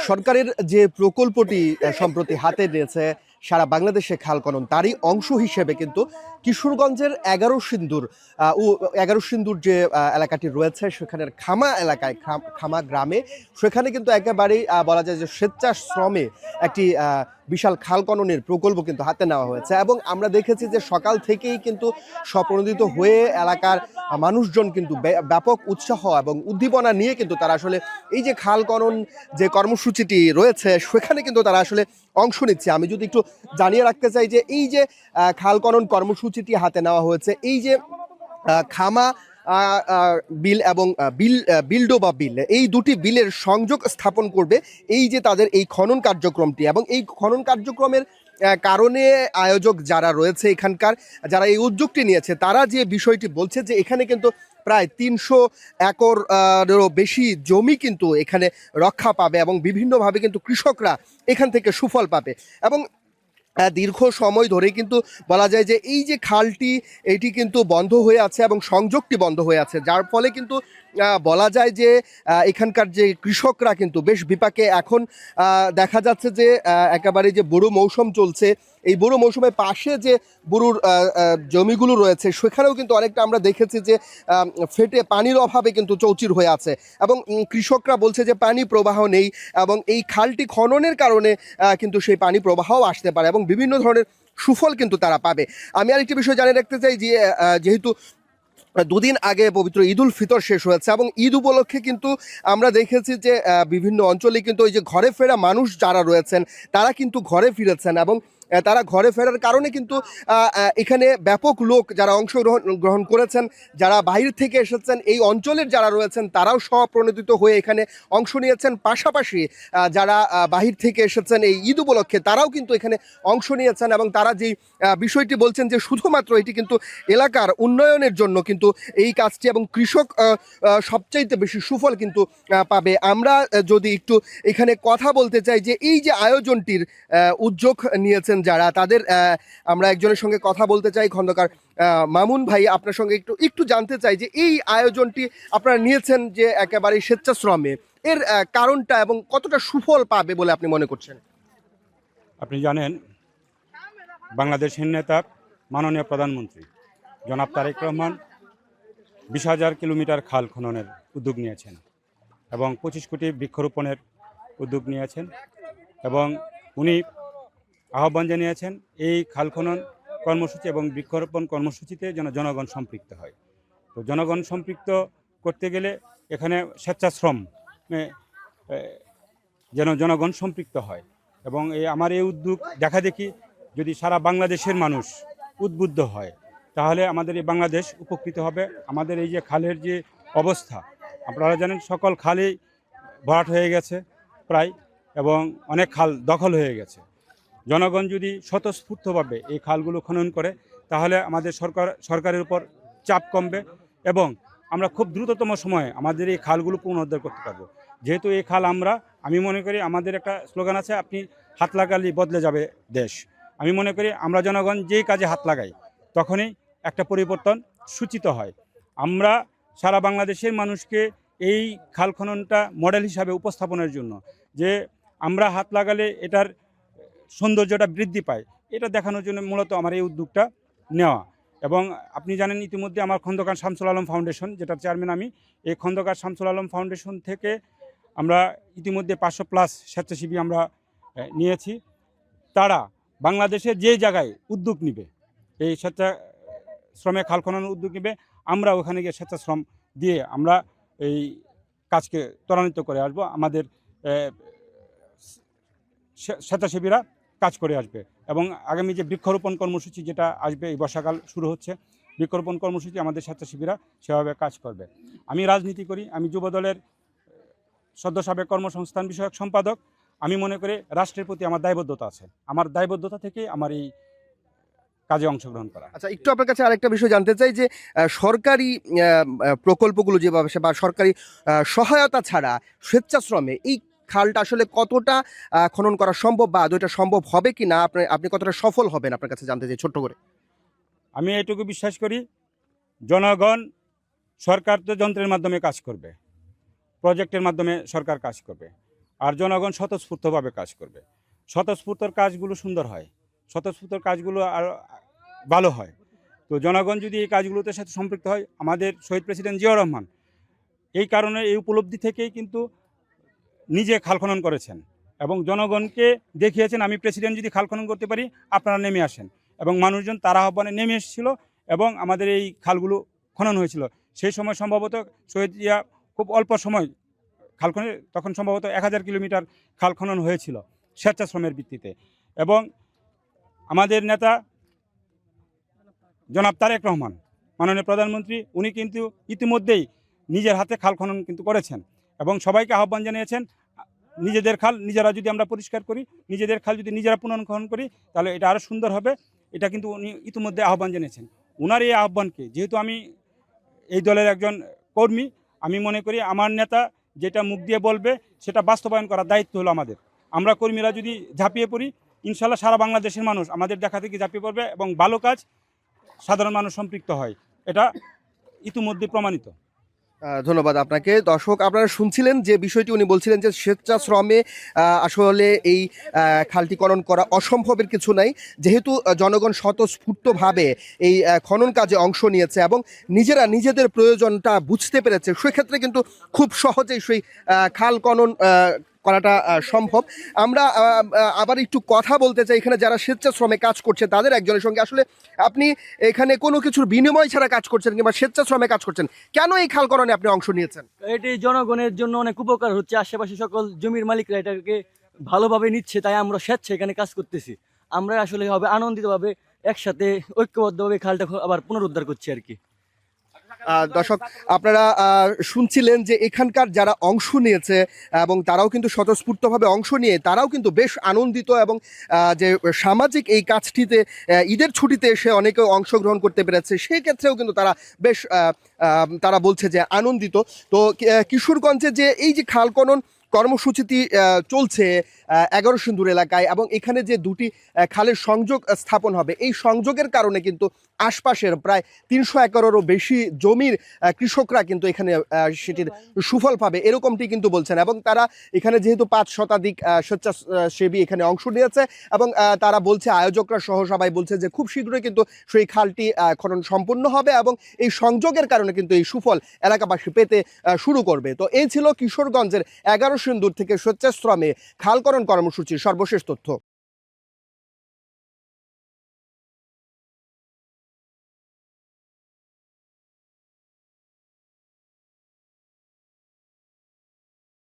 সরকারের যে প্রকল্পটি সম্প্রতি হাতে নিয়েছে সারা বাংলাদেশে খাল খনন, তারই অংশ হিসেবে কিন্তু কিশোরগঞ্জের 11 সিন্দুর যে এলাকাটি রয়েছে, সেখানের খামা এলাকায়, খামা গ্রামে, সেখানে কিন্তু একেবারেই বলা যায় যে স্বেচ্ছাশ্রমে একটি বিশাল খাল খননের প্রকল্প কিন্তু হাতে নেওয়া হয়েছে। এবং আমরা দেখেছি যে সকাল থেকেই কিন্তু স্বপ্রণোদিত হয়ে এলাকার মানুষজন কিন্তু ব্যাপক উৎসাহ এবং উদ্দীপনা নিয়ে কিন্তু তারা আসলে এই যে খাল খনন যে কর্মসূচিটি রয়েছে সেখানে কিন্তু তারা আসলে অংশ নিচ্ছে। আমি যদি একটু জানিয়ে রাখতে চাই যে এই যে খাল খনন কর্মসূচিটি হাতে নেওয়া হয়েছে, এই যে খামা বিল এবং বিলডোবা বিল, এই দুটি বিলের সংযোগ স্থাপন করবে এই যে তাদের এই খনন কার্যক্রমটি। এবং এই খনন কার্যক্রমের কারণে আয়োজক যারা রয়েছে এখানকার, যারা এই উদ্যোগটি নিয়েছে, তারা যে বিষয়টি বলছে যে এখানে কিন্তু প্রায় 300 একরেরও বেশি জমি কিন্তু এখানে রক্ষা পাবে এবং বিভিন্নভাবে কিন্তু কৃষকরা এখান থেকে সুফল পাবে। এবং দীর্ঘ সময় ধরে কিন্তু বলা যায় যে এই যে খালটি, এটি কিন্তু বন্ধ হয়ে আছে এবং সংযোগটি বন্ধ হয়ে আছে, যার ফলে কিন্তু বলা যায় যে এখানকার যে কৃষকরা কিন্তু বেশ বিপাকে। এখন দেখা যাচ্ছে যে একেবারে যে বুড়ো মৌসুম চলছে, এই বুড়ো মৌসুমের পাশে যে বুড়োর জমিগুলো রয়েছে সেখানেও কিন্তু অনেকটা আমরা দেখেছি যে ফেটে পানির অভাবে কিন্তু চৌচির হয়ে আছে। এবং কৃষকরা বলছে যে পানি প্রবাহ নেই এবং এই খালটি খননের কারণে কিন্তু সেই পানি প্রবাহও আসতে পারে এবং বিভিন্ন ধরনের সুফল কিন্তু তারা পাবে। আমি আরেকটি বিষয় জানিয়ে রাখতে চাই যে যেহেতু দুদিন আগে পবিত্র ঈদ উল ফিতর শেষ হয়েছে এবং ঈদ উপলক্ষে কিন্তু আমরা দেখেছি যে বিভিন্ন অঞ্চলে কিন্তু ওই যে ঘরে ফেরা মানুষ যারা রয়েছেন তারা কিন্তু ঘরে ফিরেছেন এবং তারা ঘরে ফেরার কারণে কিন্তু এখানে ব্যাপক লোক যারা অংশগ্রহণ করেছেন, যারা বাইরে থেকে এসেছেন, এই অঞ্চলের যারা রয়েছেন তারাও স্বপ্রণোদিত হয়ে এখানে অংশ নিয়েছেন। পাশাপাশি যারা বাহির থেকে এসেছেন এই ঈদ উপলক্ষে তারাও কিন্তু এখানে অংশ নিয়েছেন এবং তারা যেই বিষয়টি বলছেন যে শুধুমাত্র এটি কিন্তু এলাকার উন্নয়নের জন্য কিন্তু এই কাজটি, এবং কৃষক সবচাইতে বেশি সুফল কিন্তু পাবে। আমরা যদি একটু এখানে কথা বলতে চাই যে এই যে আয়োজনটির উদ্যোগ নিয়েছেন যারা, তাদের আমরা একজনের সঙ্গে কথা বলতে চাই। খন্দকার মামুন ভাই, আপনার সঙ্গে একটু জানতে চাই যে এই আয়োজনটি আপনারা নিয়েছেন যে একেবারে স্বেচ্ছাশ্রমে, এর কারণটা এবং কতটা সুফল পাবে বলে আপনি মনে করছেন? আপনি জানেন, বাংলাদেশের নেতা মাননীয় প্রধানমন্ত্রী জনাব তারেক রহমান 20,000 কিলোমিটার খাল খননের উদ্যোগ নিয়েছেন এবং 25 কোটি বৃক্ষরোপণের উদ্যোগ নিয়েছেন এবং উনি আহ্বান জানিয়েছেন এই খাল খনন কর্মসূচি এবং বৃক্ষরোপণ কর্মসূচিতে যেন জনগণ সম্পৃক্ত হয়। তো জনগণ সম্পৃক্ত করতে গেলে এখানে স্বেচ্ছাশ্রম যেন জনগণ সম্পৃক্ত হয় এবং আমার এই উদ্যোগ দেখা দেখি যদি সারা বাংলাদেশের মানুষ উদ্বুদ্ধ হয় তাহলে আমাদের এই বাংলাদেশ উপকৃত হবে। আমাদের এই যে খালের যে অবস্থা, আপনারা জানেন সকল খালই ভরাট হয়ে গেছে প্রায় এবং অনেক খাল দখল হয়ে গেছে। জনগণ যদি স্বতঃস্ফূর্তভাবে এই খালগুলো খনন করে তাহলে আমাদের সরকারের উপর চাপ কমবে এবং আমরা খুব দ্রুততম সময়ে আমাদের এই খালগুলো পুনরুদ্ধার করতে পারবো। যেহেতু এই খাল আমি মনে করি আমাদের একটা স্লোগান আছে, আপনি হাত লাগালেই বদলে যাবে দেশ। আমি মনে করি আমরা জনগণ যেই কাজে হাত লাগাই তখনই একটা পরিবর্তন সূচিত হয়। আমরা সারা বাংলাদেশের মানুষকে এই খাল খননটা মডেল হিসাবে উপস্থাপনের জন্য, যে আমরা হাত লাগালে এটার সৌন্দর্যটা বৃদ্ধি পায়, এটা দেখানোর জন্য মূলত আমার এই উদ্যোগটা নেওয়া। এবং আপনি জানেন ইতিমধ্যে আমার খন্দকার শামসুল আলম ফাউন্ডেশন, যেটার চেয়ারম্যান আমি, এই খন্দকার শামসুল আলম ফাউন্ডেশন থেকে আমরা ইতিমধ্যে 500+ স্বেচ্ছাসেবী আমরা নিয়েছি। তারা বাংলাদেশে যে জায়গায় উদ্যোগ নিবে, এই স্বেচ্ছাশ্রমে খাল খননের উদ্যোগ নিবে, আমরা ওখানে গিয়ে স্বেচ্ছাশ্রম দিয়ে আমরা এই কাজকে ত্বরান্বিত করে আসবো। আমাদের স্বেচ্ছাসেবীরা কাজ করে আসবে এবং আগামী যে বৃক্ষরোপণ কর্মসূচি যেটা আসবে, এই বর্ষাকাল শুরু হচ্ছে, বৃক্ষরোপণ কর্মসূচি আমাদের স্বেচ্ছাসেবীরা সেভাবে কাজ করবে। আমি রাজনীতি করি, আমি যুবদলের সদ্য সাবেক কর্মসংস্থান বিষয়ক সম্পাদক। আমি মনে করি রাষ্ট্রের প্রতি আমার দায়বদ্ধতা আছে, আমার দায়বদ্ধতা থেকে আমার এই কাজে অংশগ্রহণ করা। আচ্ছা, একটু আপনার কাছে আরেকটা বিষয় জানতে চাই যে সরকারি প্রকল্পগুলো যেভাবে বা সরকারি সহায়তা ছাড়া স্বেচ্ছাশ্রমে এই খালটা আসলে কতটা খনন করা সম্ভব বা আদৌ এটা সম্ভব হবে কি না, আপনি কতটা সফল হবেন আপনার কাছে জানতে চাই ছোট্ট করে। আমি এটুকু বিশ্বাস করি, জনগণ সরকার তো যন্ত্রের মাধ্যমে কাজ করবে, প্রজেক্টের মাধ্যমে সরকার কাজ করবে, আর জনগণ স্বতঃস্ফূর্তভাবে কাজ করবে। স্বতঃস্ফূর্তর কাজগুলো সুন্দর হয়, স্বতঃস্ফূর্তর কাজগুলো আর ভালো হয়। তো জনগণ যদি এই কাজগুলোতে সাথে সম্পৃক্ত হয়, আমাদের শহীদ প্রেসিডেন্ট জিয়াউর রহমান এই কারণে এই উপলব্ধি থেকেই কিন্তু নিজে খাল খনন করেছেন এবং জনগণকে দেখিয়েছেন আমি প্রেসিডেন্ট যদি খাল খনন করতে পারি আপনারা নেমে আসেন, এবং মানুষজন তারা আহ্বানে নেমে এসেছিল এবং আমাদের এই খালগুলো খনন হয়েছিল। সেই সময় সম্ভবত শহীদ জিয়া খুব অল্প সময় খাল খনন, তখন সম্ভবত 1000 কিলোমিটার খাল খনন হয়েছিল স্বেচ্ছাশ্রমের ভিত্তিতে। এবং আমাদের নেতা জনাব তারেক রহমান মাননীয় প্রধানমন্ত্রী, উনি কিন্তু ইতিমধ্যেই নিজের হাতে খাল খনন কিন্তু করেছেন এবং সবাইকে আহ্বান জানিয়েছেন নিজেদের খাল নিজেরা যদি আমরা পরিষ্কার করি, নিজেদের খাল যদি নিজেরা পুনর্খনন করি, তাহলে এটা আরও সুন্দর হবে। এটা কিন্তু উনি ইতিমধ্যে আহ্বান জানিয়েছেন। ওনার এই আহ্বানকে, যেহেতু আমি এই দলের একজন কর্মী, আমি মনে করি আমার নেতা যেটা মুখ দিয়ে বলবে সেটা বাস্তবায়ন করার দায়িত্ব হলো আমাদের। আমরা কর্মীরা যদি ঝাঁপিয়ে পড়ি, ইনশাল্লাহ সারা বাংলাদেশের মানুষ আমাদের দেখা থেকে ঝাঁপিয়ে পড়বে এবং ভালো কাজ সাধারণ মানুষ সম্পৃক্ত হয়, এটা ইতিমধ্যে প্রমাণিত। ধন্যবাদ আপনাকে। দর্শক, আপনারা শুনছিলেন যে বিষয়টি উনি বলছিলেন যে স্বেচ্ছাশ্রমে আসলে এই খালটি খনন করা অসম্ভবের কিছু নাই, যেহেতু জনগণ স্বতঃস্ফূর্তভাবে এই খনন কাজে অংশ নিয়েছে এবং নিজেরা নিজেদের প্রয়োজনটা বুঝতে পেরেছে, সেক্ষেত্রে কিন্তু খুব সহজেই সেই খাল খনন করাটা সম্ভব। আমরা আবার একটু কথা বলতে চাই এখানে যারা স্বেচ্ছাশ্রমে কাজ করছে তাদের একজনের সঙ্গে। আসলে আপনি এখানে কোনো কিছুর বিনিময় ছাড়া কাজ করছেন কিংবা স্বেচ্ছাশ্রমে কাজ করছেন, কেন এই খাল খননে আপনি অংশ নিয়েছেন? এটি জনগণের জন্য অনেক উপকার হচ্ছে, আশেপাশে সকল জমির মালিকরা এটাকে ভালোভাবে নিচ্ছে, তাই আমরা স্বেচ্ছা এখানে কাজ করতেছি। আমরা আসলে হবে আনন্দিতভাবে একসাথে ঐক্যবদ্ধভাবে খালটা আবার পুনরুদ্ধার করছি আর কি। দর্শক, আপনারা শুনছিলেন যে এখানকার যারা অংশ নিয়েছে এবং তারাও কিন্তু স্বতঃস্ফূর্তভাবে অংশ নিয়ে তারাও কিন্তু বেশ আনন্দিত এবং যে সামাজিক এই কাজটিতে ঈদের ছুটিতে এসে অনেকে অংশগ্রহণ করতে পেরেছে, সেই ক্ষেত্রেও কিন্তু তারা বেশ তারা বলছে যে আনন্দিত। তো কিশোরগঞ্জে যে এই যে খাল খনন কর্মসূচিটি চলছে 11 সিন্দুর এলাকায় এবং এখানে যে দুটি খালের সংযোগ স্থাপন হবে, এই সংযোগের কারণে কিন্তু আশপাশের প্রায় 300 একরেরও বেশি জমির কৃষকরা কিন্তু এখানে সেটির সুফল পাবে, এরকমটি কিন্তু বলছেন। এবং তারা এখানে যেহেতু 5 শতাধিক স্বেচ্ছাসেবী এখানে অংশ নিয়েছে এবং তারা বলছে, আয়োজকরা সহ সবাই বলছে যে খুব শীঘ্রই কিন্তু সেই খালটি খনন সম্পূর্ণ হবে এবং এই সংযোগের কারণে কিন্তু এই সুফল এলাকাবাসী পেতে শুরু করবে। তো এই ছিল কিশোরগঞ্জের 11 সিন্দুর থেকে স্বেচ্ছাশ্রমে খাল খনন কর্মসূচির সর্বশেষ তথ্য।